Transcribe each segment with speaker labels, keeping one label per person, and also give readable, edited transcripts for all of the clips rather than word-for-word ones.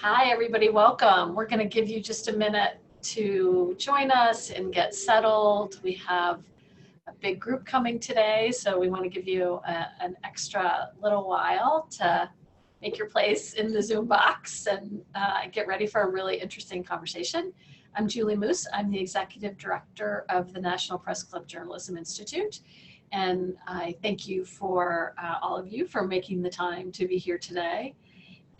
Speaker 1: Hi, everybody. Welcome. We're going to give you just a minute to join us and get settled. We have a big group coming today, so we want to give you an extra little while to make your place in the Zoom box and get ready for a really interesting conversation. I'm Julie Moose. I'm the Executive Director of the National Press Club Journalism Institute. And I thank you for all of you for making the time to be here today.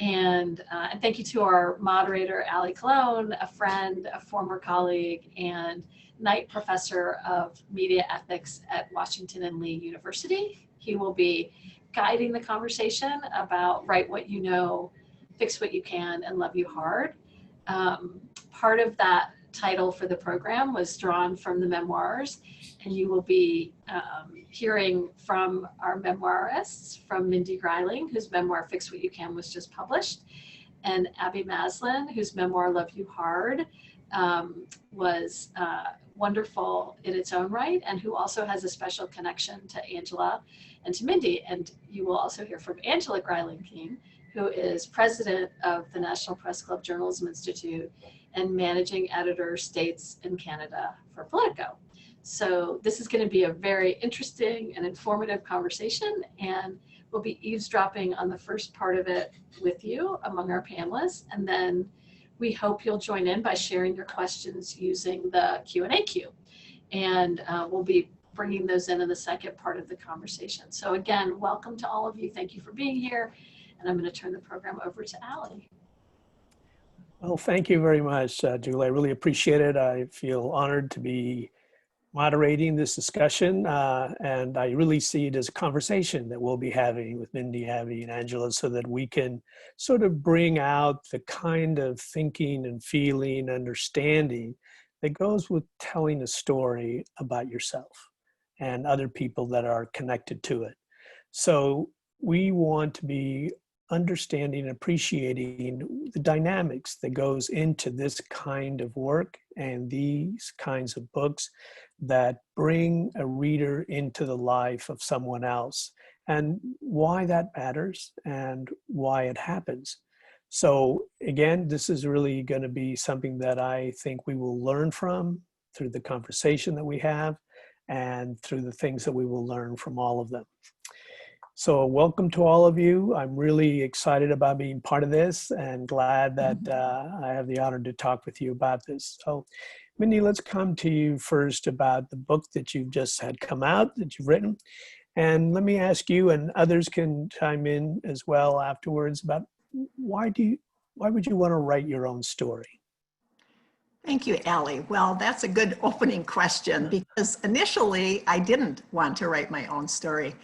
Speaker 1: And thank you to our moderator, Aly Colón, a friend, a former colleague, and Knight Professor of Media Ethics at Washington and Lee University. He will be guiding the conversation about write what you know, fix what you can, and love you hard. Part of that title for the program was drawn from the memoirs, and you will be hearing from our memoirists, from Mindy Greiling, whose memoir Fix What You Can was just published, and Abby Maslin, whose memoir Love You Hard was wonderful in its own right, and who also has a special connection to Angela and to Mindy. And you will also hear from Angela Greiling Keane, who is president of the National Press Club Journalism Institute and managing editor States in Canada for POLITICO. So this is going to be a very interesting and informative conversation, and we'll be eavesdropping on the first part of it with you among our panelists, and then we hope you'll join in by sharing your questions using the Q&A queue. And we'll be bringing those in the second part of the conversation. So again, welcome to all of you. Thank you for being here. And I'm going to turn the program over to Aly.
Speaker 2: Well, thank you very much, Julie. I really appreciate it. I feel honored to be moderating this discussion, and I really see it as a conversation that we'll be having with Mindy, Abby, and Angela, so that we can sort of bring out the kind of thinking and feeling, understanding that goes with telling a story about yourself and other people that are connected to it. So we want to be understanding and appreciating the dynamics that goes into this kind of work and these kinds of books that bring a reader into the life of someone else, and why that matters and why it happens. So again, this is really going to be something that I think we will learn from through the conversation that we have and through the things that we will learn from all of them. So welcome to all of you. I'm really excited about being part of this and glad that I have the honor to talk with you about this. So Mindy, let's come to you first about the book that you've just had come out, that you've written. And let me ask you, and others can chime in as well afterwards, about why would you want to write your own story?
Speaker 3: Thank you, Aly. Well, that's a good opening question, because initially I didn't want to write my own story.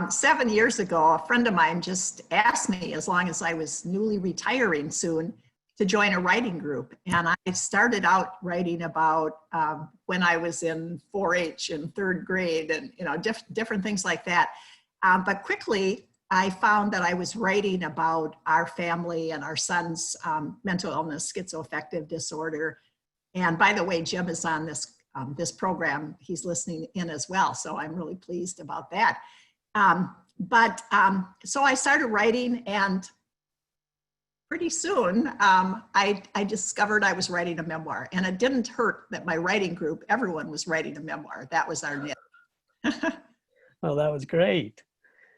Speaker 3: 7 years ago, a friend of mine just asked me, as long as I was newly retiring soon, to join a writing group. And I started out writing about when I was in 4-H in 3rd grade and different things like that. But quickly, I found that I was writing about our family and our son's mental illness, schizoaffective disorder. And by the way, Jim is on this program. He's listening in as well, so I'm really pleased about that. So I started writing, and pretty soon I discovered I was writing a memoir, and it didn't hurt that my writing group, everyone was writing a memoir. That was our niche.
Speaker 2: Well, that was great.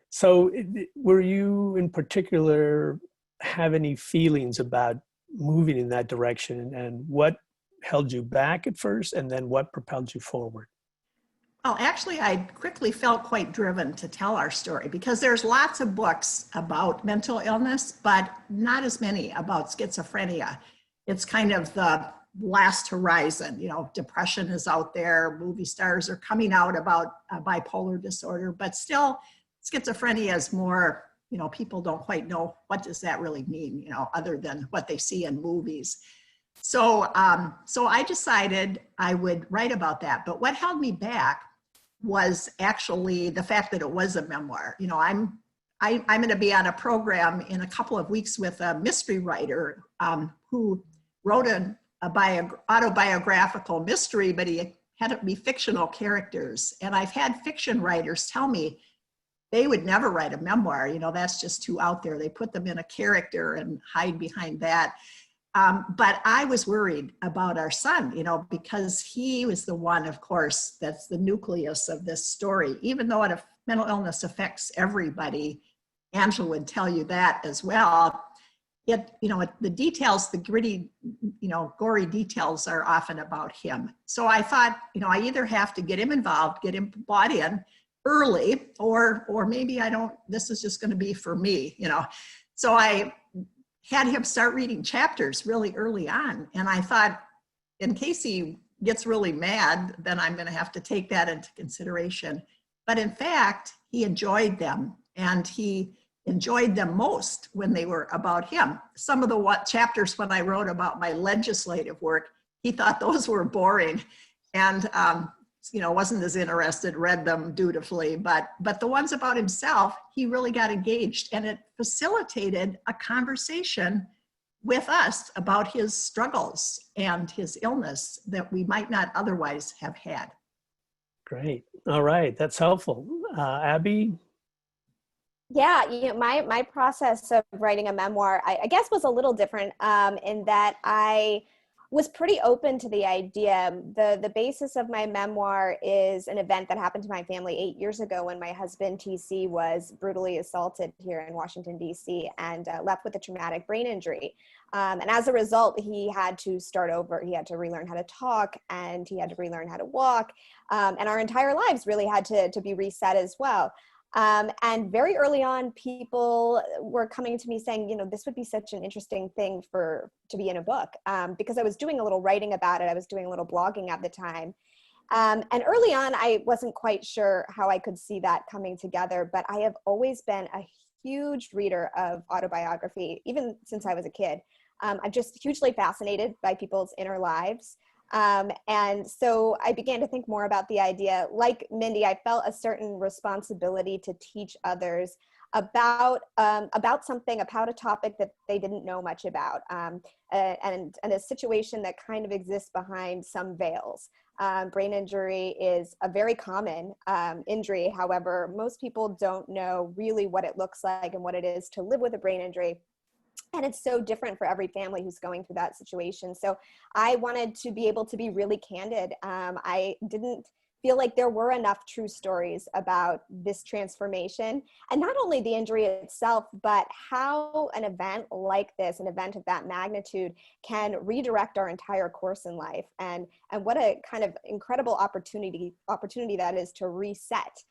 Speaker 2: So were you in particular have any feelings about moving in that direction, and what held you back at first, and then what propelled you forward?
Speaker 3: Well, actually, I quickly felt quite driven to tell our story, because there's lots of books about mental illness, but not as many about schizophrenia. It's kind of the last horizon. Depression is out there. Movie stars are coming out about bipolar disorder, but still schizophrenia is more, people don't quite know what does that really mean, other than what they see in movies. So I decided I would write about that. But what held me back was actually the fact that it was a memoir. I'm going to be on a program in a couple of weeks with a mystery writer who wrote an autobiographical mystery, but he had it be fictional characters. And I've had fiction writers tell me they would never write a memoir. You know, that's just too out there. They put them in a character and hide behind that. But I was worried about our son, you know, because he was the one, of course, that's the nucleus of this story. Even though mental illness affects everybody, Angela would tell you that as well. The details, the gritty, gory details are often about him. So I thought, I either have to get him involved, get him bought in early, or maybe this is just going to be for me, So I had him start reading chapters really early on. And I thought, in case he gets really mad, then I'm going to have to take that into consideration. But in fact, he enjoyed them, and he enjoyed them most when they were about him. Some of the chapters when I wrote about my legislative work, he thought those were boring and, wasn't as interested, read them dutifully, but the ones about himself, he really got engaged, and it facilitated a conversation with us about his struggles and his illness that we might not otherwise have had.
Speaker 2: Great. All right. That's helpful. Abby?
Speaker 4: Yeah, my process of writing a memoir, I guess, was a little different in that I was pretty open to the idea. The basis of my memoir is an event that happened to my family 8 years ago when my husband, TC, was brutally assaulted here in Washington, D.C. and left with a traumatic brain injury. And as a result, he had to start over. He had to relearn how to talk, and he had to relearn how to walk. And our entire lives really had to be reset as well. And very early on, people were coming to me saying, this would be such an interesting thing to be in a book, because I was doing a little writing about it. I was doing a little blogging at the time. And early on, I wasn't quite sure how I could see that coming together, but I have always been a huge reader of autobiography, even since I was a kid. I'm just hugely fascinated by people's inner lives. And so I began to think more about the idea. Like Mindy, I felt a certain responsibility to teach others about something, about a topic that they didn't know much about, and a situation that kind of exists behind some veils. Brain injury is a very common injury. However, most people don't know really what it looks like and what it is to live with a brain injury. And it's so different for every family who's going through that situation. So I wanted to be able to be really candid. I didn't feel like there were enough true stories about this transformation. And not only the injury itself, but how an event like this, an event of that magnitude, can redirect our entire course in life. And what a kind of incredible opportunity that is to reset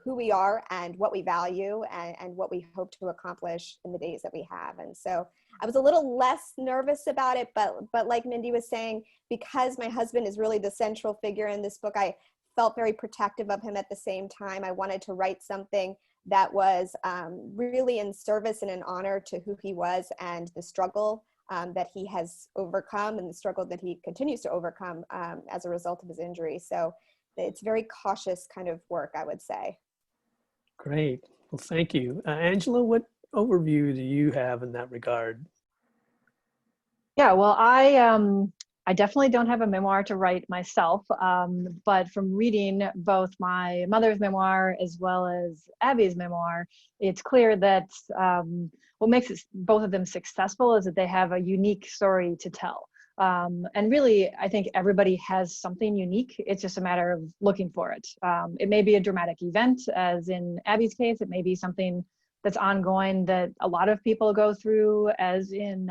Speaker 4: who we are and what we value and what we hope to accomplish in the days that we have. And so I was a little less nervous about it, but like Mindy was saying, because my husband is really the central figure in this book, I felt very protective of him at the same time. I wanted to write something that was really in service and in honor to who he was and the struggle that he has overcome and the struggle that he continues to overcome as a result of his injury. So it's very cautious kind of work, I would say.
Speaker 2: Great. Well, thank you. Angela, what overview do you have in that regard?
Speaker 5: Yeah, well, I definitely don't have a memoir to write myself, but from reading both my mother's memoir as well as Abby's memoir, it's clear that what makes both of them successful is that they have a unique story to tell. And really, I think everybody has something unique. It's just a matter of looking for it. It may be a dramatic event, as in Abby's case. It may be something that's ongoing that a lot of people go through, as in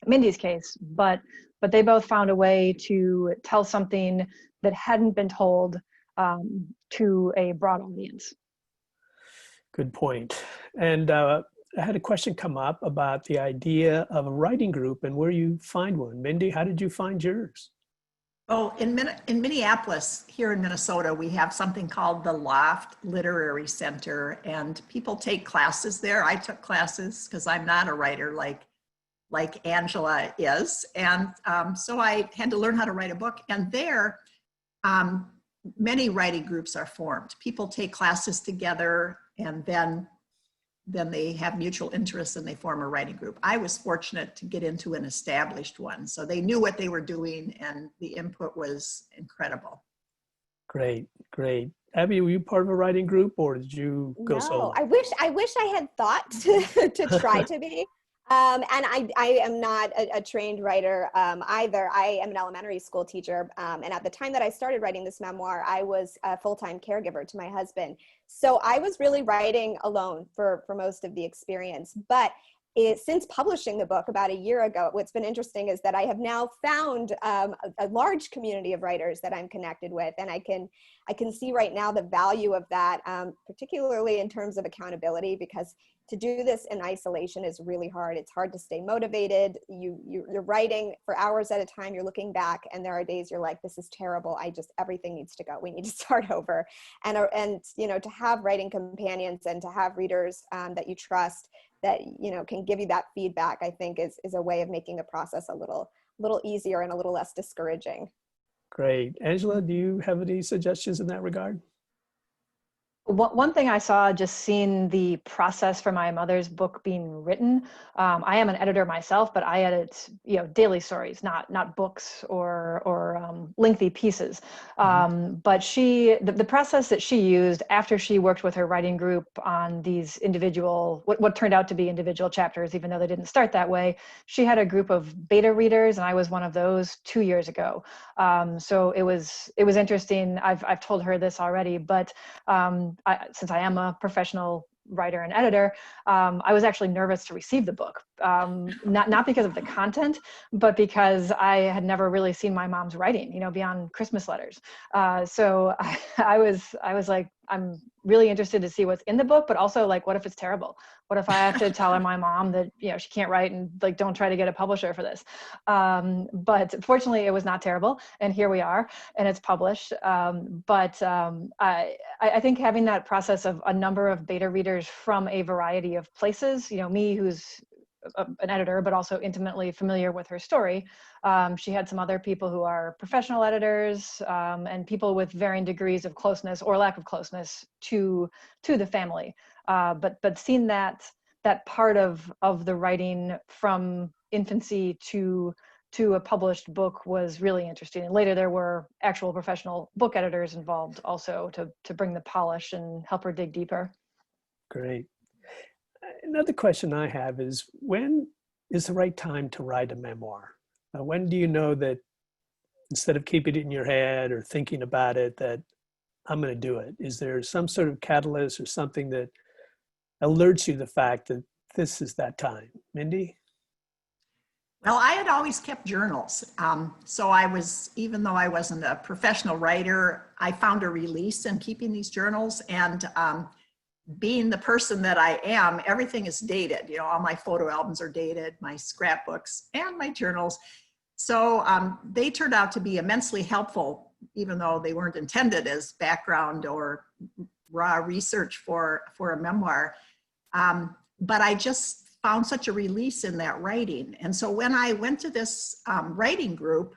Speaker 5: Mindy's case. But they both found a way to tell something that hadn't been told to a broad audience.
Speaker 2: Good point. And I had a question come up about the idea of a writing group and where you find one. Mindy, how did you find yours?
Speaker 3: Oh, in Minneapolis, here in Minnesota, we have something called the Loft Literary Center, and people take classes there. I took classes because I'm not a writer like Angela is. And so I had to learn how to write a book. And there, many writing groups are formed. People take classes together, and then they have mutual interests and they form a writing group. I was fortunate to get into an established one. So they knew what they were doing and the input was incredible.
Speaker 2: Great, great. Abby, were you part of a writing group, or did you go solo?
Speaker 4: No, I wish I had thought to try to be. And I am not a trained writer either. I am an elementary school teacher. And at the time that I started writing this memoir, I was a full-time caregiver to my husband. So I was really writing alone for most of the experience. But since publishing the book about a year ago, what's been interesting is that I have now found a large community of writers that I'm connected with. And I can see right now the value of that, particularly in terms of accountability, because to do this in isolation is really hard. It's hard to stay motivated. You're writing for hours at a time. You're looking back, and there are days you're like, this is terrible. Everything needs to go. We need to start over. And to have writing companions and to have readers that you trust that can give you that feedback, I think is a way of making the process a little easier and a little less discouraging.
Speaker 2: Great. Angela, do you have any suggestions in that regard?
Speaker 5: One thing I saw just seeing the process for my mother's book being written, I am an editor myself, but I edit, daily stories, not books or lengthy pieces. But the process that she used after she worked with her writing group on these individual, what turned out to be individual chapters, even though they didn't start that way, she had a group of beta readers, and I was one of those 2 years ago. So it was interesting. I've told her this already, but since I am a professional writer and editor, I was actually nervous to receive the book, not because of the content, but because I had never really seen my mom's writing, beyond Christmas letters. So I was like, I'm really interested to see what's in the book, but also like, what if it's terrible? What if I have to tell my mom that, she can't write and like, don't try to get a publisher for this. But fortunately it was not terrible. And here we are, and it's published. But I think having that process of a number of beta readers from a variety of places, me who's an editor, but also intimately familiar with her story. She had some other people who are professional editors and people with varying degrees of closeness or lack of closeness to the family. But seeing that part of the writing from infancy to a published book was really interesting. And later there were actual professional book editors involved also to bring the polish and help her dig deeper.
Speaker 2: Great. Another question I have is, when is the right time to write a memoir? When do you know that instead of keeping it in your head or thinking about it, that I'm going to do it? Is there some sort of catalyst or something that alerts you the fact that this is that time? Mindy?
Speaker 3: Well, I had always kept journals. So even though I wasn't a professional writer, I found a release in keeping these journals. And being the person that I am, everything is dated. All my photo albums are dated, my scrapbooks and my journals. So they turned out to be immensely helpful, even though they weren't intended as background or raw research for a memoir. But I just found such a release in that writing. And so when I went to this writing group,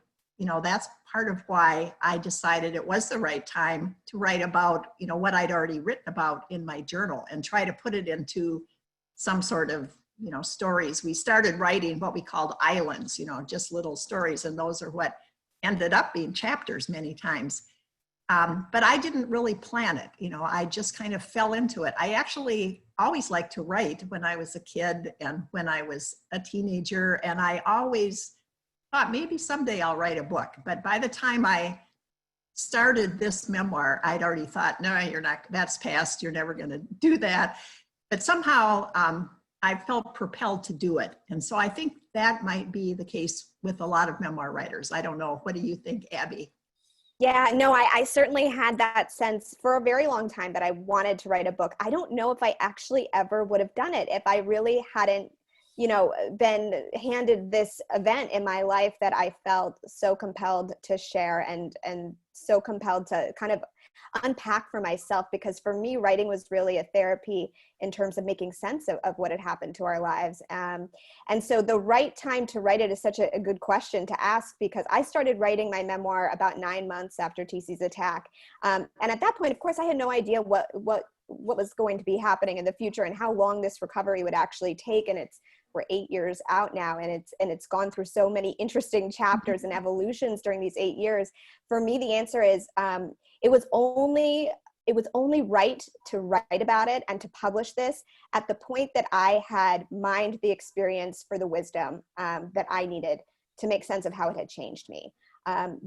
Speaker 3: that's part of why I decided it was the right time to write about, what I'd already written about in my journal and try to put it into some sort of, stories. We started writing what we called islands, just little stories. And those are what ended up being chapters many times. But I didn't really plan it. I just kind of fell into it. I actually always liked to write when I was a kid and when I was a teenager. And I always thought maybe someday I'll write a book. But by the time I started this memoir, I'd already thought, no, you're not, that's past, you're never going to do that. But somehow I felt propelled to do it. And so I think that might be the case with a lot of memoir writers. I don't know. What do you think, Abby?
Speaker 4: Yeah, no, I certainly had that sense for a very long time that I wanted to write a book. I don't know if I actually ever would have done it if I really hadn't, been handed this event in my life that I felt so compelled to share and so compelled to kind of unpack for myself, because for me, writing was really a therapy in terms of making sense of what had happened to our lives. And so the right time to write it is such a good question to ask, because I started writing my memoir about 9 months after TC's attack. And at that point, of course, I had no idea what was going to be happening in the future and how long this recovery would actually take. And we're 8 years out now, and it's gone through so many interesting chapters and evolutions during these 8 years. For me, the answer is, it was only it was only right to write about it and to publish this at the point that I had mined the experience for the wisdom that I needed to make sense of how it had changed me.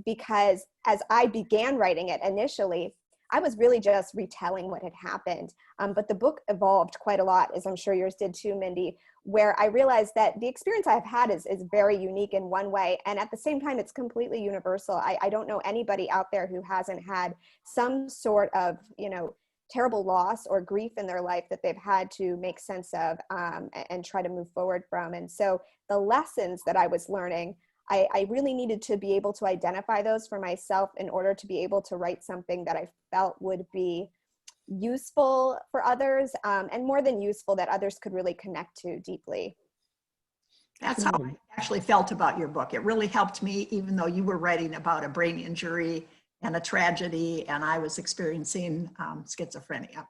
Speaker 4: Because as I began writing it initially, I was really just retelling what had happened. But the book evolved quite a lot, as I'm sure yours did too, Mindy, where I realized that the experience I've had is very unique in one way. And at the same time, it's completely universal. I don't know anybody out there who hasn't had some sort of, terrible loss or grief in their life that they've had to make sense of and try to move forward from. And so the lessons that I was learning, I really needed to be able to identify those for myself in order to be able to write something that I felt would be useful for others, and more than useful, that others could really connect to deeply.
Speaker 3: That's how I actually felt about your book. It really helped me, even though you were writing about a brain injury and a tragedy, and I was experiencing schizophrenia.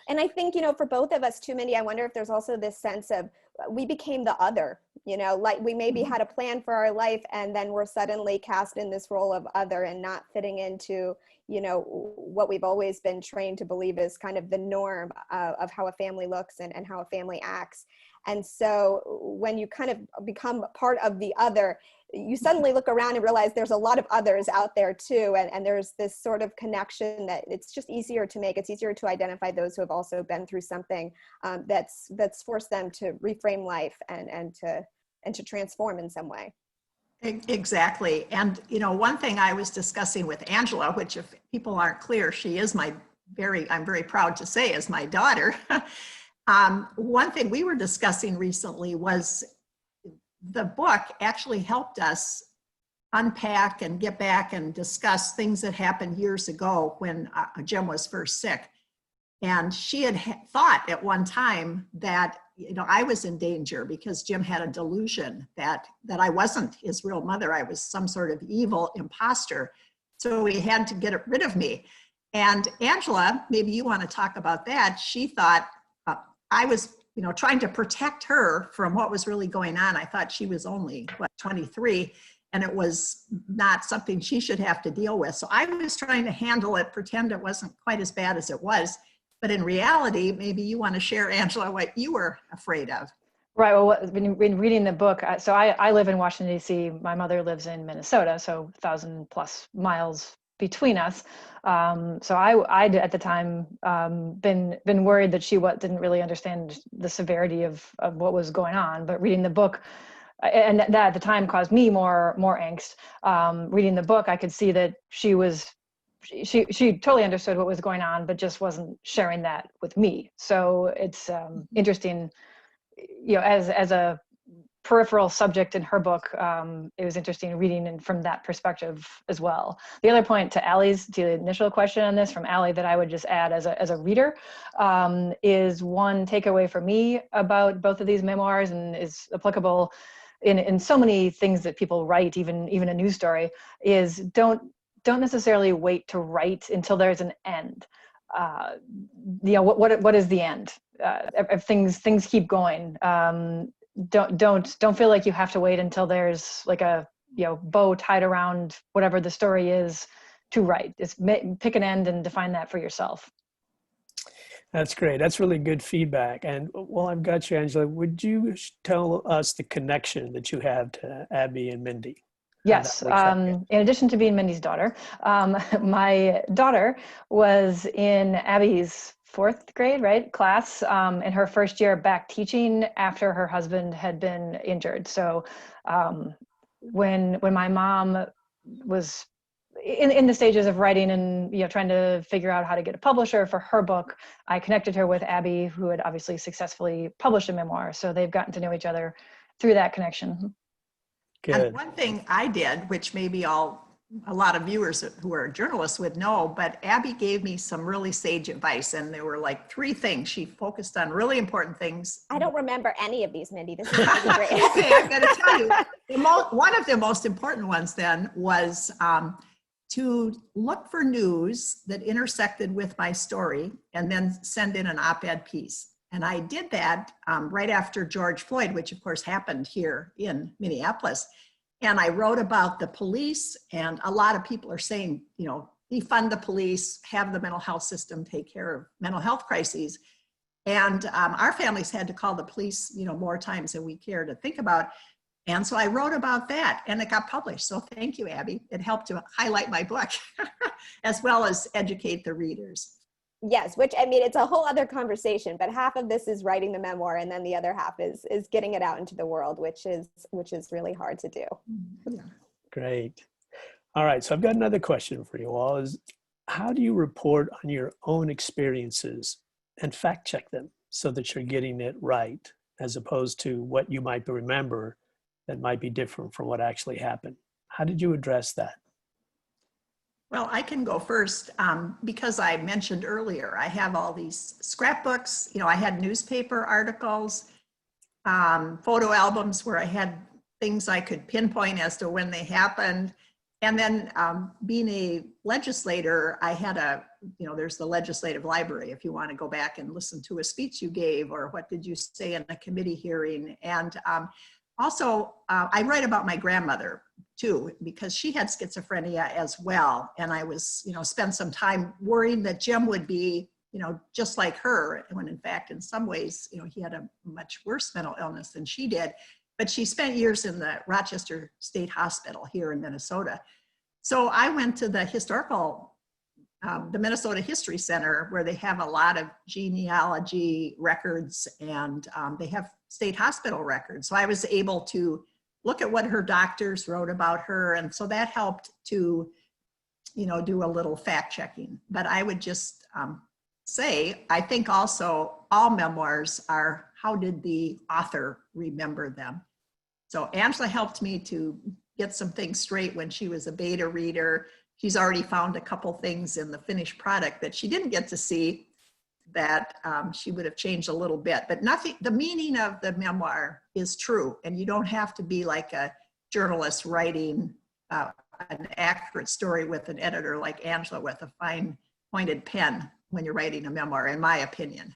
Speaker 4: And I think, for both of us too, Mindy, I wonder if there's also this sense of we became the other, like we maybe had a plan for our life and then we're suddenly cast in this role of other and not fitting into, what we've always been trained to believe is kind of the norm of how a family looks and how a family acts. And so when you kind of become part of the other, you suddenly look around and realize there's a lot of others out there too. And there's this sort of connection that it's just easier to make. It's easier to identify those who have also been through something that's forced them to reframe life and to transform in some way.
Speaker 3: Exactly. And, one thing I was discussing with Angela, which if people aren't clear, she is I'm very proud to say is my daughter. One thing we were discussing recently was the book actually helped us unpack and get back and discuss things that happened years ago when Jim was first sick. And she had thought at one time that, I was in danger because Jim had a delusion that I wasn't his real mother. I was some sort of evil imposter. So he had to get rid of me. And Angela, maybe you want to talk about that. She thought I was, trying to protect her from what was really going on. I thought she was only, 23, and it was not something she should have to deal with. So I was trying to handle it, pretend it wasn't quite as bad as it was. But in reality, maybe you want to share, Angela, what you were afraid of.
Speaker 5: Right. Well, when reading the book, so I live in Washington, D.C. My mother lives in Minnesota, so 1,000+ miles between us. So I'd at the time been worried that she didn't really understand the severity of what was going on. But reading the book, and that at the time caused me more angst. Reading the book, I could see that she totally understood what was going on, but just wasn't sharing that with me. So it's interesting, as a peripheral subject in her book, it was interesting reading from that perspective as well. The other point to the initial question on this from Aly that I would just add as a reader is one takeaway for me about both of these memoirs, and is applicable in so many things that people write, even a news story, is don't necessarily wait to write until there's an end. What is the end? If things keep going. Don't feel like you have to wait until there's like a bow tied around whatever the story is to write. Just pick an end and define that for yourself.
Speaker 2: That's great. That's really good feedback. And while I've got you, Angela, would you tell us the connection that you have to Abby and Mindy?
Speaker 5: Yes. In addition to being Mindy's daughter, my daughter was in Abby's 4th grade, class, in her first year back teaching after her husband had been injured. So when my mom was in the stages of writing and trying to figure out how to get a publisher for her book, I connected her with Abby, who had obviously successfully published a memoir. So they've gotten to know each other through that connection.
Speaker 2: Good.
Speaker 3: And one thing I did, which maybe a lot of viewers who are journalists would know, but Abby gave me some really sage advice, and there were like 3 things. She focused on really important things.
Speaker 4: I don't remember any of these, Mindy. This is great.
Speaker 3: Okay, I'm going to tell you. One of the most important ones then was to look for news that intersected with my story and then send in an op-ed piece. And I did that right after George Floyd, which of course happened here in Minneapolis. And I wrote about the police, and a lot of people are saying, defund the police, have the mental health system take care of mental health crises. And our families had to call the police, more times than we care to think about. And so I wrote about that and it got published. So thank you, Abby. It helped to highlight my book as well as educate the readers.
Speaker 4: Yes, which, I mean, it's a whole other conversation, but half of this is writing the memoir and then the other half is getting it out into the world, which is really hard to do.
Speaker 3: Yeah.
Speaker 2: Great. All right, so I've got another question for you all. Is how do you report on your own experiences and fact check them so that you're getting it right, as opposed to what you might remember that might be different from what actually happened? How did you address that?
Speaker 3: Well, I can go first because I mentioned earlier, I have all these scrapbooks. I had newspaper articles, photo albums where I had things I could pinpoint as to when they happened. And then being a legislator, I had there's the legislative library if you want to go back and listen to a speech you gave or what did you say in a committee hearing. And also, I write about my grandmother too, because she had schizophrenia as well. And I was, spent some time worrying that Jim would be, just like her, when in fact, in some ways, he had a much worse mental illness than she did. But she spent years in the Rochester State Hospital here in Minnesota. So I went to the the Minnesota History Center, where they have a lot of genealogy records and they have state hospital records. So I was able to look at what her doctors wrote about her. And so that helped to, do a little fact checking. But I would just say, I think also all memoirs are, how did the author remember them? So Angela helped me to get some things straight when she was a beta reader. She's already found a couple things in the finished product that she didn't get to see that she would have changed a little bit, but nothing, the meaning of the memoir is true. And you don't have to be like a journalist writing an accurate story with an editor like Angela with a fine pointed pen when you're writing a memoir, in my opinion.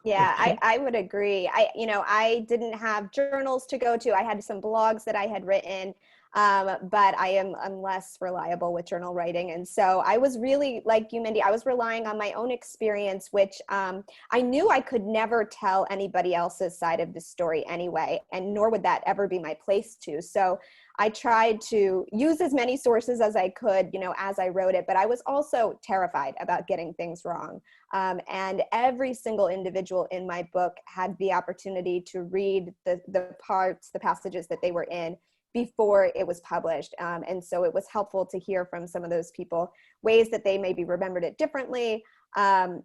Speaker 4: Yeah,
Speaker 2: Okay.
Speaker 4: I would agree. I didn't have journals to go to. I had some blogs that I had written, but I'm less reliable with journal writing. And so I was really, like you, Mindy, I was relying on my own experience, which I knew I could never tell anybody else's side of the story anyway, and nor would that ever be my place to. So I tried to use as many sources as I could, as I wrote it, but I was also terrified about getting things wrong. And every single individual in my book had the opportunity to read the passages that they were in before it was published. And so it was helpful to hear from some of those people ways that they maybe remembered it differently,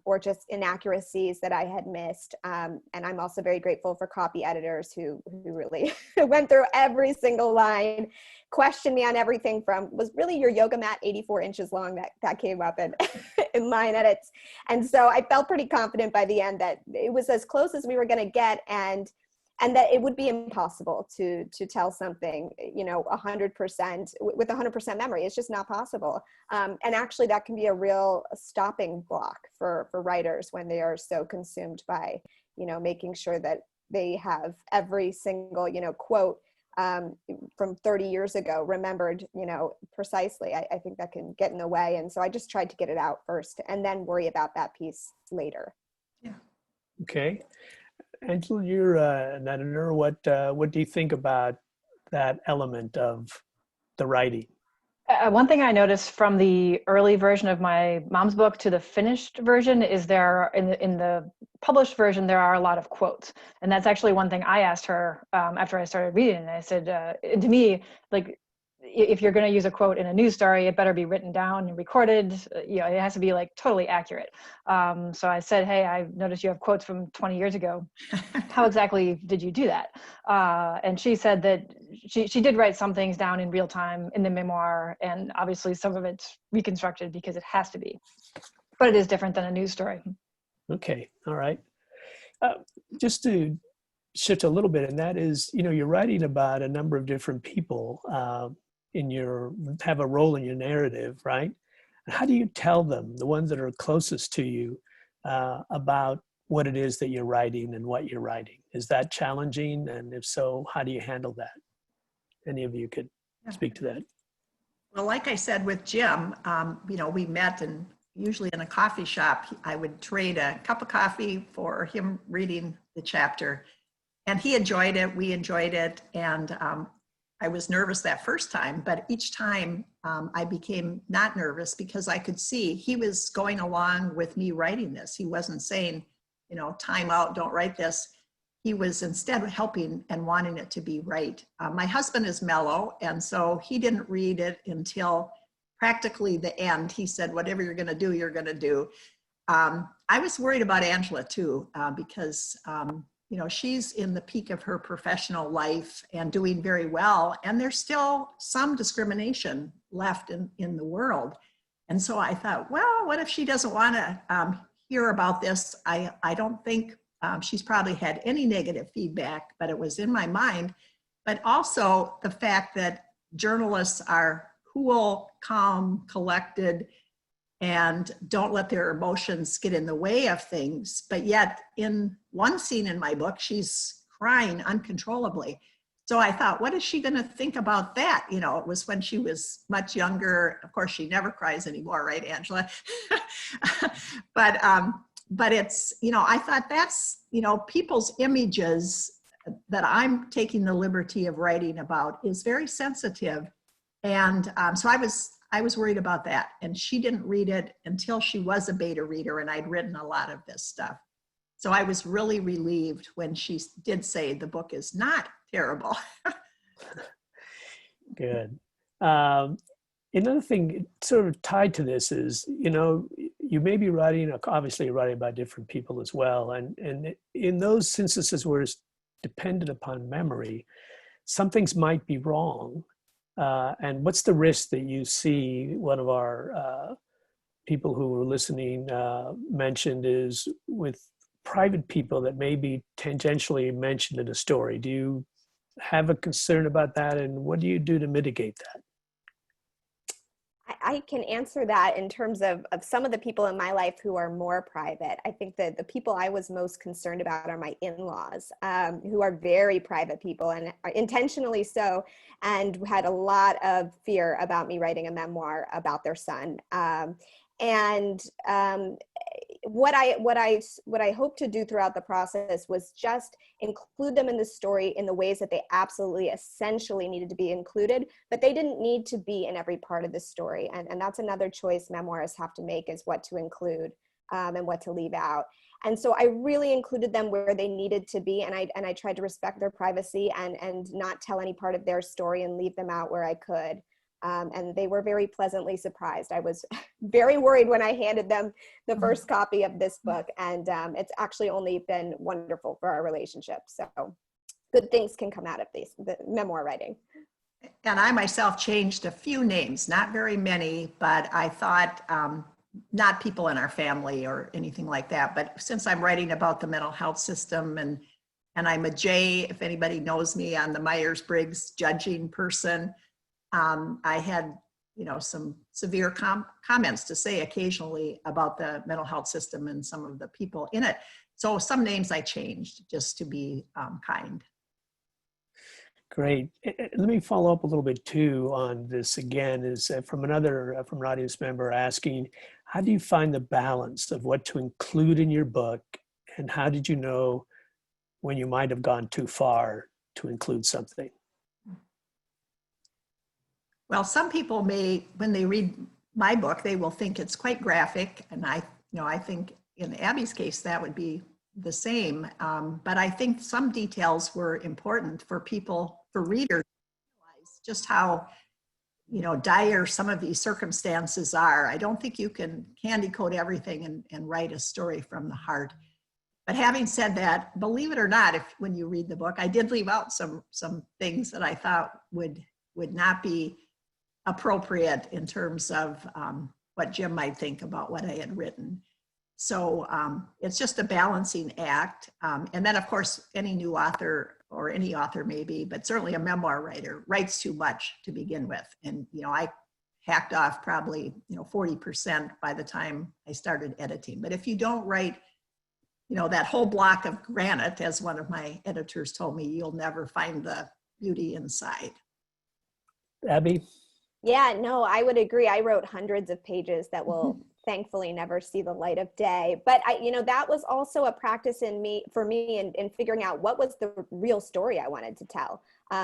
Speaker 4: or just inaccuracies that I had missed. And I'm also very grateful for copy editors who really went through every single line, questioned me on everything from, was really your yoga mat 84 inches long? That came up in line edits. And so I felt pretty confident by the end that it was as close as we were going to get, and that it would be impossible to tell something, 100% with 100% memory. It's just not possible. And actually that can be a real stopping block for writers when they are so consumed by, making sure that they have every single, quote from 30 years ago remembered, precisely. I think that can get in the way. And so I just tried to get it out first and then worry about that piece later.
Speaker 3: Yeah.
Speaker 2: Okay. Angela, you're an editor. What do you think about that element of the writing?
Speaker 5: One thing I noticed from the early version of my mom's book to the finished version is there, in the published version, there are a lot of quotes. And that's actually one thing I asked her after I started reading it. I said, to me, like, if you're going to use a quote in a news story, it better be written down and recorded. It has to be like totally accurate. So I said, hey, I noticed you have quotes from 20 years ago. How exactly did you do that? And she said that she did write some things down in real time in the memoir. And obviously some of it's reconstructed because it has to be. But it is different than a news story.
Speaker 2: Okay. All right. Just to shift a little bit, and that is, you're writing about a number of different people have a role in your narrative, right? How do you tell them, the ones that are closest to you, about what it is that you're writing and what you're writing? Is that challenging? And if so, how do you handle that? Any of you could speak to that.
Speaker 3: Well, like I said with Jim, we met, and usually in a coffee shop, I would trade a cup of coffee for him reading the chapter. And he enjoyed it, we enjoyed it, and I was nervous that first time, but each time I became not nervous because I could see he was going along with me writing this. He wasn't saying, time out, don't write this. He was instead helping and wanting it to be right. My husband is mellow, and so he didn't read it until practically the end. He said, whatever you're gonna do, you're gonna do. I was worried about Angela too, because she's in the peak of her professional life and doing very well. And there's still some discrimination left in the world. And so I thought, well, what if she doesn't want to hear about this? I don't think she's probably had any negative feedback, but it was in my mind. But also the fact that journalists are cool, calm, collected, and don't let their emotions get in the way of things. But yet in one scene in my book, she's crying uncontrollably. So I thought, what is she gonna think about that? It was when she was much younger. Of course, she never cries anymore, right, Angela? But it's, I thought that's, people's images that I'm taking the liberty of writing about is very sensitive. And so I was worried about that. And she didn't read it until she was a beta reader, and I'd written a lot of this stuff. So I was really relieved when she did say the book is not terrible.
Speaker 2: Good. Another thing sort of tied to this is, you may be writing, obviously you're writing about different people as well. And in those instances where it's dependent upon memory, some things might be wrong. And what's the risk that you see? One of our people who were listening mentioned is with private people that may be tangentially mentioned in a story. Do you have a concern about that? And what do you do to mitigate that?
Speaker 4: I can answer that in terms of some of the people in my life who are more private. I think that the people I was most concerned about are my in-laws, who are very private people and are intentionally so, and had a lot of fear about me writing a memoir about their son. What I hope to do throughout the process was just include them in the story in the ways that they absolutely essentially needed to be included, but they didn't need to be in every part of the story. And that's another choice memoirists have to make, is what to include and what to leave out. And so I really included them where they needed to be, and I tried to respect their privacy and not tell any part of their story and leave them out where I could. And they were very pleasantly surprised. I was very worried when I handed them the first copy of this book, and it's actually only been wonderful for our relationship. So good things can come out of the memoir writing.
Speaker 3: And I myself changed a few names, not very many, but I thought not people in our family or anything like that. But since I'm writing about the mental health system, and I'm a J, if anybody knows me, on the Myers-Briggs judging person, I had, some severe comments to say occasionally about the mental health system and some of the people in it. So some names I changed just to be kind.
Speaker 2: Great. Let me follow up a little bit too on this again, is from an audience member asking, how do you find the balance of what to include in your book, and how did you know when you might have gone too far to include something?
Speaker 3: Well, some people may, when they read my book, they will think it's quite graphic. And I think in Abby's case, that would be the same. But I think some details were important for readers to realize just how, dire some of these circumstances are. I don't think you can candy coat everything and write a story from the heart. But having said that, believe it or not, when you read the book, I did leave out some things that I thought would not be appropriate in terms of what Jim might think about what I had written. So it's just a balancing act. And then of course, any new author, or any author maybe, but certainly a memoir writer, writes too much to begin with. And I hacked off probably 40% by the time I started editing. But if you don't write that whole block of granite, as one of my editors told me, you'll never find the beauty inside.
Speaker 2: Abby?
Speaker 4: Yeah, no, I would agree. I wrote hundreds of pages that will thankfully never see the light of day. But that was also a practice for me in figuring out what was the real story I wanted to tell.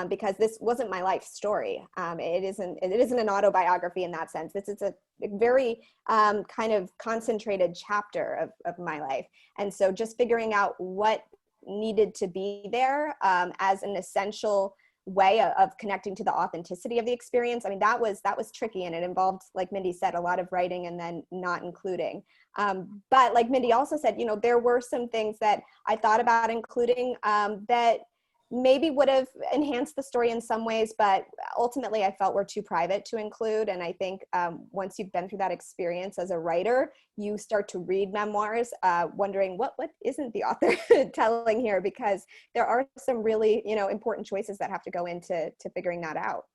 Speaker 4: Because this wasn't my life story. It isn't an autobiography in that sense. This is a very kind of concentrated chapter of my life. And so just figuring out what needed to be there as an essential way of connecting to the authenticity of the experience. I mean, that was tricky, and it involved, like Mindy said, a lot of writing and then not including. But like Mindy also said, there were some things that I thought about including that maybe would have enhanced the story in some ways, but ultimately I felt were too private to include. And I think once you've been through that experience as a writer, you start to read memoirs wondering what isn't the author telling here, because there are some really, important choices that have to go into figuring that out.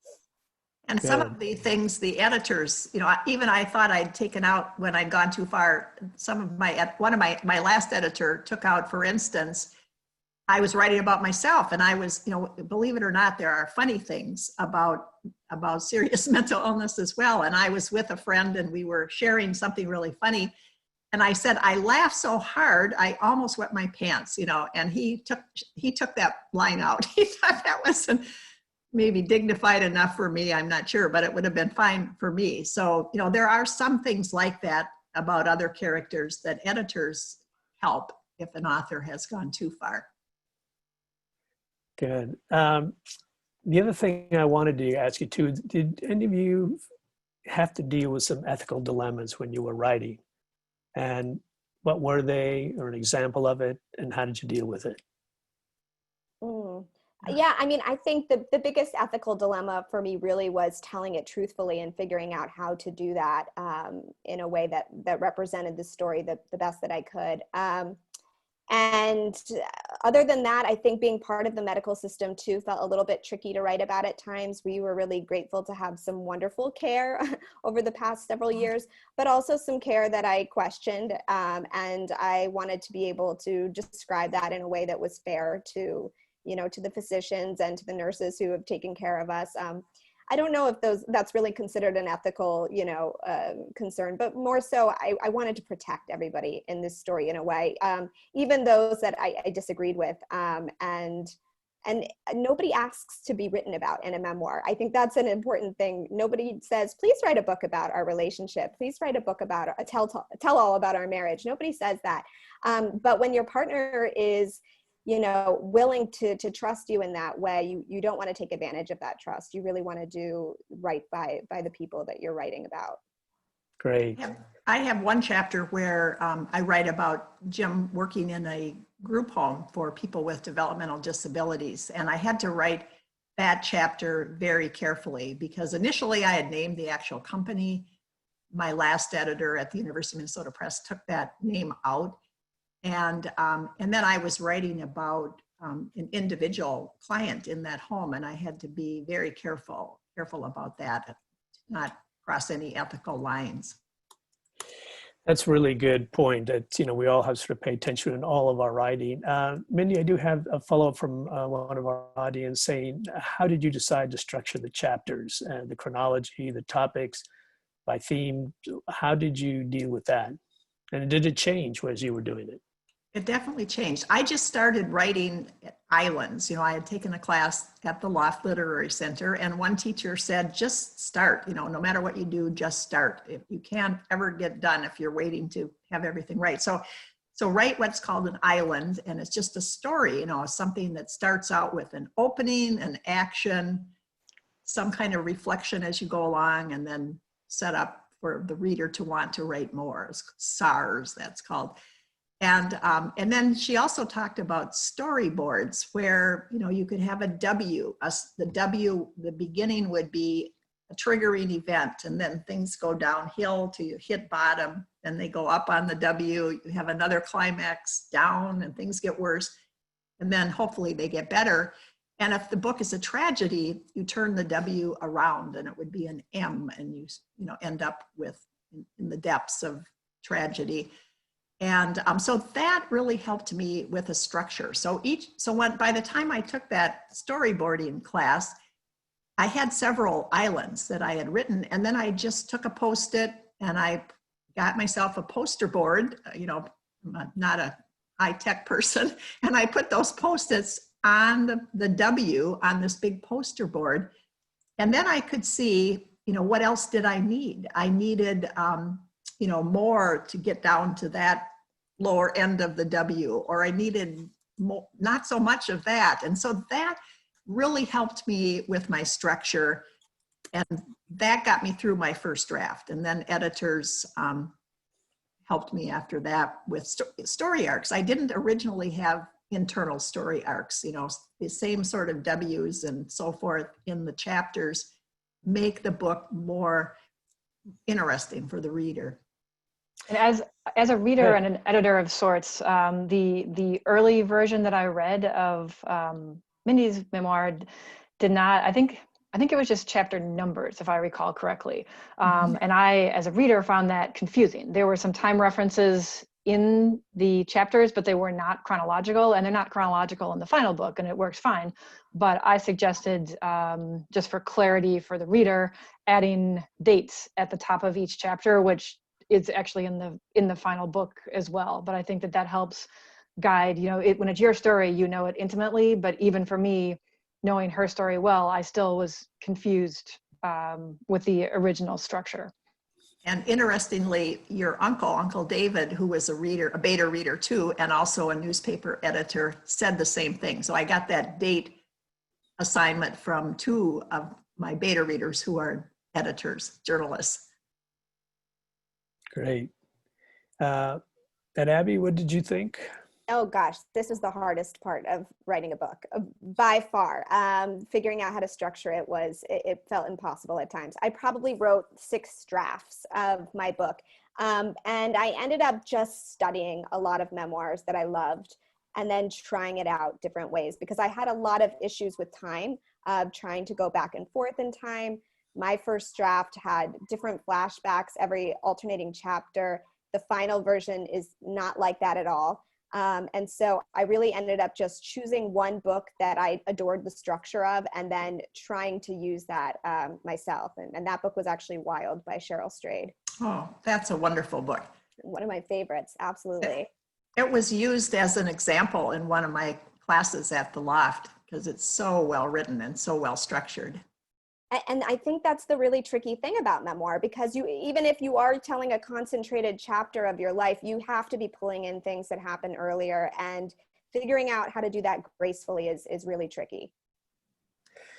Speaker 3: And some of the things the editors, even I thought I'd taken out when I'd gone too far. One of my last editor took out, for instance, I was writing about myself, and I was, believe it or not, there are funny things about serious mental illness as well. And I was with a friend and we were sharing something really funny. And I said, I laughed so hard, I almost wet my pants, and he took that line out. He thought that wasn't maybe dignified enough for me. I'm not sure, but it would have been fine for me. So, there are some things like that about other characters that editors help if an author has gone too far.
Speaker 2: Good. The other thing I wanted to ask you too, did any of you have to deal with some ethical dilemmas when you were writing? And what were they, or an example of it, and how did you deal with it?
Speaker 4: Yeah, I mean, I think the biggest ethical dilemma for me really was telling it truthfully and figuring out how to do that in a way that represented the story the best that I could. And other than that, I think being part of the medical system too felt a little bit tricky to write about at times. We were really grateful to have some wonderful care over the past several years, but also some care that I questioned. And I wanted to be able to describe that in a way that was fair to the physicians and to the nurses who have taken care of us. I don't know if that's really considered an ethical, concern, but more so I wanted to protect everybody in this story in a way, even those that I disagreed with. And nobody asks to be written about in a memoir. I think that's an important thing. Nobody says, please write a book about our relationship. Please write a book about tell all about our marriage. Nobody says that. But when your partner is willing to trust you in that way, you don't want to take advantage of that trust. You really want to do right by the people that you're writing about.
Speaker 2: Great.
Speaker 3: I have one chapter where I write about Jim working in a group home for people with developmental disabilities. And I had to write that chapter very carefully because initially I had named the actual company. My last editor at the University of Minnesota Press took that name out. And then I was writing about an individual client in that home, and I had to be very careful about that, not cross any ethical lines.
Speaker 2: That's a really good point that, we all have to sort of pay attention in all of our writing. Mindy, I do have a follow-up from one of our audience saying, how did you decide to structure the chapters, the chronology, the topics by theme? How did you deal with that? And did it change as you were doing it?
Speaker 3: It definitely changed. I just started writing islands. I had taken a class at the Loft Literary Center, and one teacher said, just start, no matter what you do, just start. If you can't ever get done if you're waiting to have everything right. So write what's called an island, and it's just a story, something that starts out with an opening, an action, some kind of reflection as you go along, and then set up for the reader to want to write more. It's SARS, that's called. And then she also talked about storyboards where, you could have a W. The beginning would be a triggering event, and then things go downhill till you hit bottom, then they go up on the W, you have another climax down and things get worse, and then hopefully they get better. And if the book is a tragedy, you turn the W around and it would be an M, and you end up with in the depths of tragedy. And so that really helped me with a structure. By the time I took that storyboarding class, I had several islands that I had written, and then I just took a Post-it and I got myself a poster board. You know, I'm not a high-tech person, and I put those Post-its on the W on this big poster board. And then I could see, you know, what else did I need? I needed, you know, more to get down to that lower end of the W, or I needed more, not so much of that. And so that really helped me with my structure, and that got me through my first draft. And then editors helped me after that with story arcs. I didn't originally have internal story arcs, you know, the same sort of W's and so forth in the chapters make the book more interesting for the reader.
Speaker 5: And as a reader and an editor of sorts, the early version that I read of Mindy's memoir did not, I think it was just chapter numbers, if I recall correctly. And I, as a reader, found that confusing. There were some time references in the chapters, but they were not chronological, and they're not chronological in the final book, and it works fine. But I suggested, just for clarity for the reader, adding dates at the top of each chapter, which is actually in the final book as well. But I think that helps guide, you know, when it's your story, you know it intimately, but even for me, knowing her story well, I still was confused with the original structure.
Speaker 3: And interestingly, your Uncle David, who was a beta reader too, and also a newspaper editor, said the same thing. So I got that date assignment from two of my beta readers who are editors, journalists.
Speaker 2: Great. And Abby, what did you think?
Speaker 4: Oh gosh, this is the hardest part of writing a book by far. Figuring out how to structure it felt impossible at times. I probably wrote 6 drafts of my book. And I ended up just studying a lot of memoirs that I loved and then trying it out different ways, because I had a lot of issues with time, trying to go back and forth in time. My first draft had different flashbacks every alternating chapter. The final version is not like that at all. And so I really ended up just choosing one book that I adored the structure of, and then trying to use that myself. And that book was actually Wild by Cheryl Strayed.
Speaker 3: Oh, that's a wonderful book.
Speaker 4: One of my favorites, absolutely.
Speaker 3: It was used as an example in one of my classes at the Loft because it's so well written and so well structured.
Speaker 4: And I think that's the really tricky thing about memoir, because even if you are telling a concentrated chapter of your life, you have to be pulling in things that happened earlier, and figuring out how to do that gracefully is really tricky.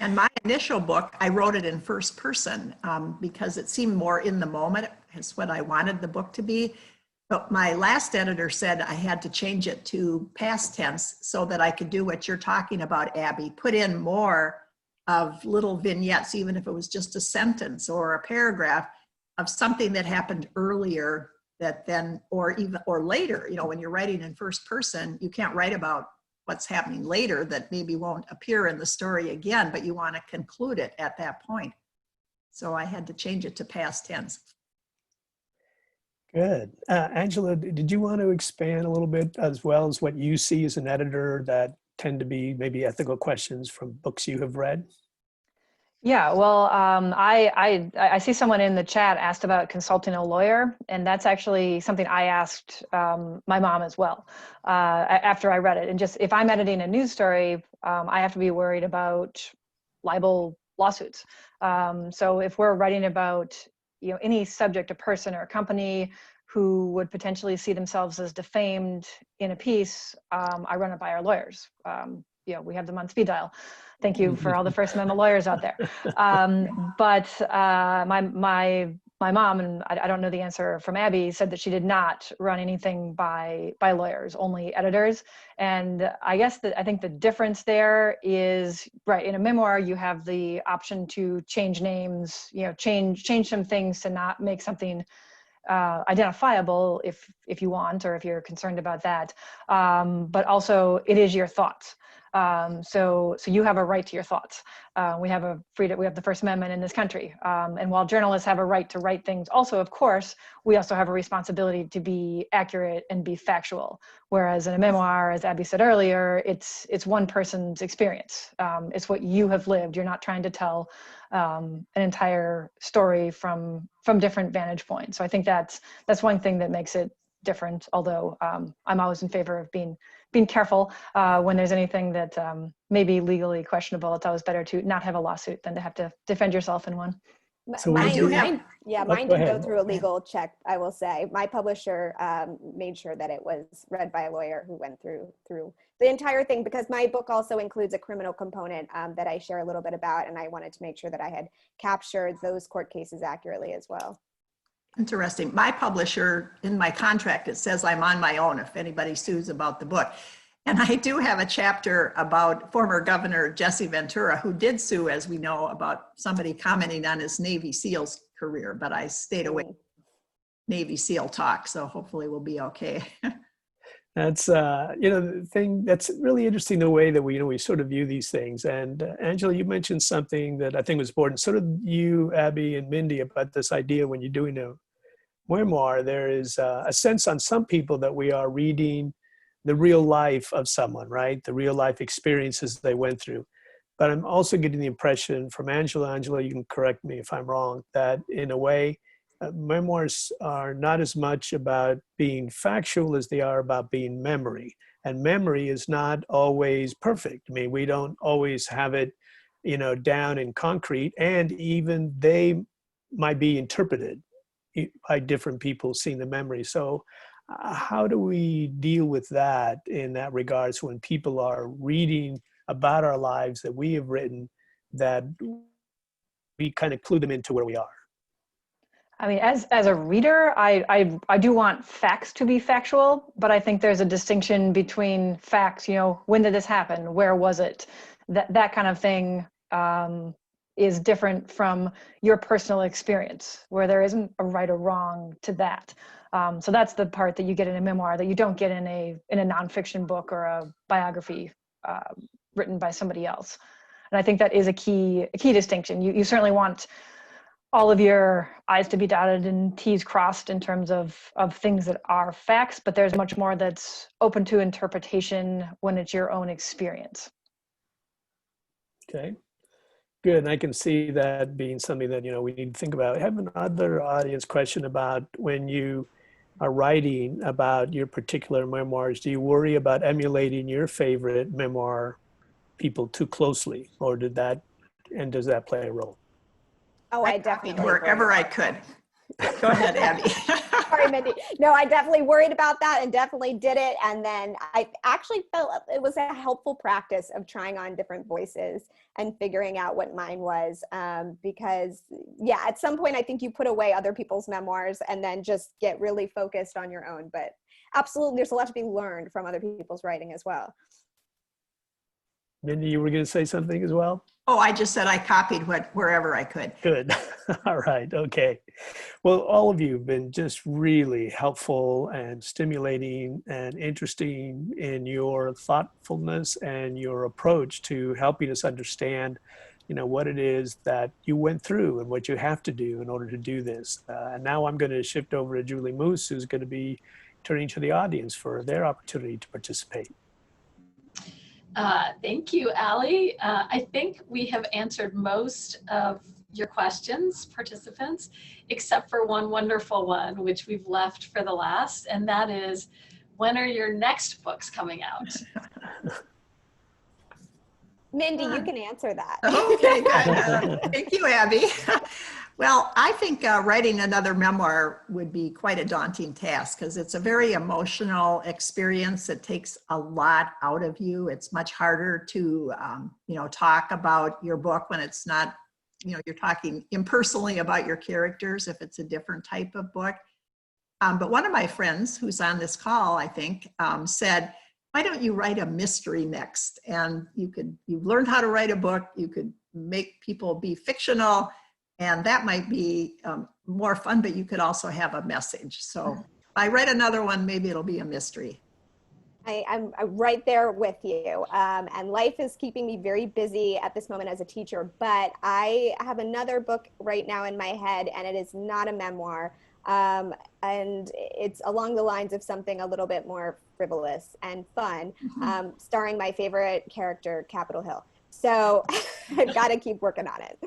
Speaker 3: And my initial book, I wrote it in first person because it seemed more in the moment. It's what I wanted the book to be. But my last editor said I had to change it to past tense so that I could do what you're talking about, Abby, put in more of little vignettes, even if it was just a sentence or a paragraph of something that happened earlier that then, or later, you know, when you're writing in first person, you can't write about what's happening later that maybe won't appear in the story again, but you want to conclude it at that point. So I had to change it to past tense.
Speaker 2: Good. Angela, did you want to expand a little bit as well as what you see as an editor that tend to be maybe ethical questions from books you have read?
Speaker 5: Yeah, well, I see someone in the chat asked about consulting a lawyer, and that's actually something I asked my mom as well after I read it. And just if I'm editing a news story, I have to be worried about libel lawsuits. So if we're writing about, you know, any subject, a person or a company who would potentially see themselves as defamed in a piece, I run it by our lawyers. You know, we have them on speed dial. Thank you for all the First Amendment lawyers out there. But my mom, and I don't know the answer from Abby, said that she did not run anything by lawyers, only editors. And I guess I think the difference there is, right, in a memoir, you have the option to change names, you know, change some things to not make something identifiable if you want, or if you're concerned about that. But also it is your thoughts. So you have a right to your thoughts. We have the First Amendment in this country. And while journalists have a right to write things, also, of course, we also have a responsibility to be accurate and be factual. Whereas in a memoir, as Abby said earlier, it's one person's experience. It's what you have lived. You're not trying to tell an entire story from different vantage points. So I think that's one thing that makes it different, although I'm always in favor of being careful when there's anything that may be legally questionable. It's always better to not have a lawsuit than to have to defend yourself in one.
Speaker 2: So
Speaker 4: mine
Speaker 2: go
Speaker 4: didn't
Speaker 2: ahead.
Speaker 4: go through a legal check, I will say. My publisher made sure that it was read by a lawyer who went through the entire thing, because my book also includes a criminal component that I share a little bit about, and I wanted to make sure that I had captured those court cases accurately as well.
Speaker 3: Interesting. My publisher, in my contract, it says I'm on my own if anybody sues about the book. And I do have a chapter about former Governor Jesse Ventura, who did sue, as we know, about somebody commenting on his Navy SEALs career, but I stayed away from Navy SEAL talk, so hopefully we'll be okay.
Speaker 2: That's, the thing that's really interesting, the way that we sort of view these things. And Angela, you mentioned something that I think was important. So did you, Abby, and Mindy, about this idea when you're doing a memoir, there is a sense on some people that we are reading the real life of someone, right? The real life experiences they went through. But I'm also getting the impression from Angela, you can correct me if I'm wrong, that in a way, memoirs are not as much about being factual as they are about being memory. And memory is not always perfect. I mean, we don't always have it, down in concrete, and even they might be interpreted by different people seeing the memory. So how do we deal with that in that regards when people are reading about our lives that we have written, that we kind of clue them into where we are?
Speaker 5: I mean, as a reader, I do want facts to be factual, but I think there's a distinction between facts, when did this happen? Where was it? That kind of thing is different from your personal experience, where there isn't a right or wrong to that. So that's the part that you get in a memoir that you don't get in a nonfiction book or a biography written by somebody else. And I think that is a key distinction. You certainly want all of your I's to be dotted and T's crossed in terms of things that are facts, but there's much more that's open to interpretation when it's your own experience.
Speaker 2: Okay, good. And I can see that being something that, we need to think about. I have another audience question about when you are writing about your particular memoirs, do you worry about emulating your favorite memoir people too closely, or does that play a role?
Speaker 4: Oh, I definitely
Speaker 3: wherever I could. Go ahead, Abby.
Speaker 4: Sorry, Mindy. No, I definitely worried about that and definitely did it. And then I actually felt it was a helpful practice of trying on different voices and figuring out what mine was. Because at some point I think you put away other people's memoirs and then just get really focused on your own. But absolutely, there's a lot to be learned from other people's writing as well.
Speaker 2: Mindy, you were going to say something as well?
Speaker 3: Oh, I just said I copied wherever I could.
Speaker 2: Good. All right. Okay. Well, all of you have been just really helpful and stimulating and interesting in your thoughtfulness and your approach to helping us understand, what it is that you went through and what you have to do in order to do this. And now I'm going to shift over to Julie Moose, who's going to be turning to the audience for their opportunity to participate.
Speaker 1: Thank you, Aly. I think we have answered most of your questions, participants, except for one wonderful one, which we've left for the last, and that is, when are your next books coming out?
Speaker 4: Mindy, you can answer that.
Speaker 3: Okay, good. Thank you, Abby. Well, I think writing another memoir would be quite a daunting task because it's a very emotional experience. It takes a lot out of you. It's much harder to, talk about your book when it's not, you're talking impersonally about your characters if it's a different type of book. But one of my friends who's on this call, I think, said, why don't you write a mystery next? And you've learned how to write a book. You could make people be fictional. And that might be more fun, but you could also have a message. So if I write another one, maybe it'll be a mystery.
Speaker 4: I'm right there with you. And life is keeping me very busy at this moment as a teacher, but I have another book right now in my head, and it is not a memoir. And it's along the lines of something a little bit more frivolous and fun, starring my favorite character, Capitol Hill. So I've got to keep working on it.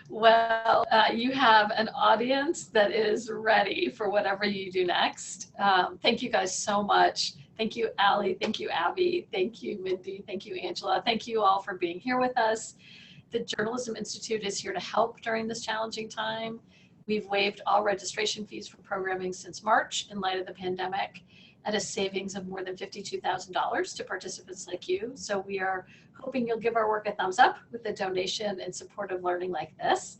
Speaker 1: Well, you have an audience that is ready for whatever you do next. Thank you guys so much. Thank you, Aly. Thank you, Abby. Thank you, Mindy. Thank you, Angela. Thank you all for being here with us. The Journalism Institute is here to help during this challenging time. We've waived all registration fees for programming since March in light of the pandemic, at a savings of more than $52,000 to participants like you. So we are hoping you'll give our work a thumbs up with a donation in support of learning like this.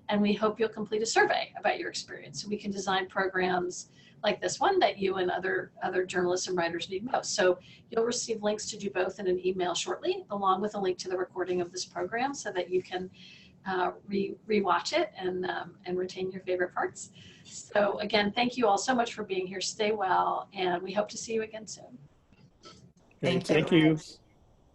Speaker 1: And we hope you'll complete a survey about your experience so we can design programs like this one that you and other journalism writers need most. So you'll receive links to do both in an email shortly, along with a link to the recording of this program so that you can re-watch it and retain your favorite parts. So again, thank you all so much for being here. Stay well, and we hope to see you again soon.
Speaker 2: Thank you.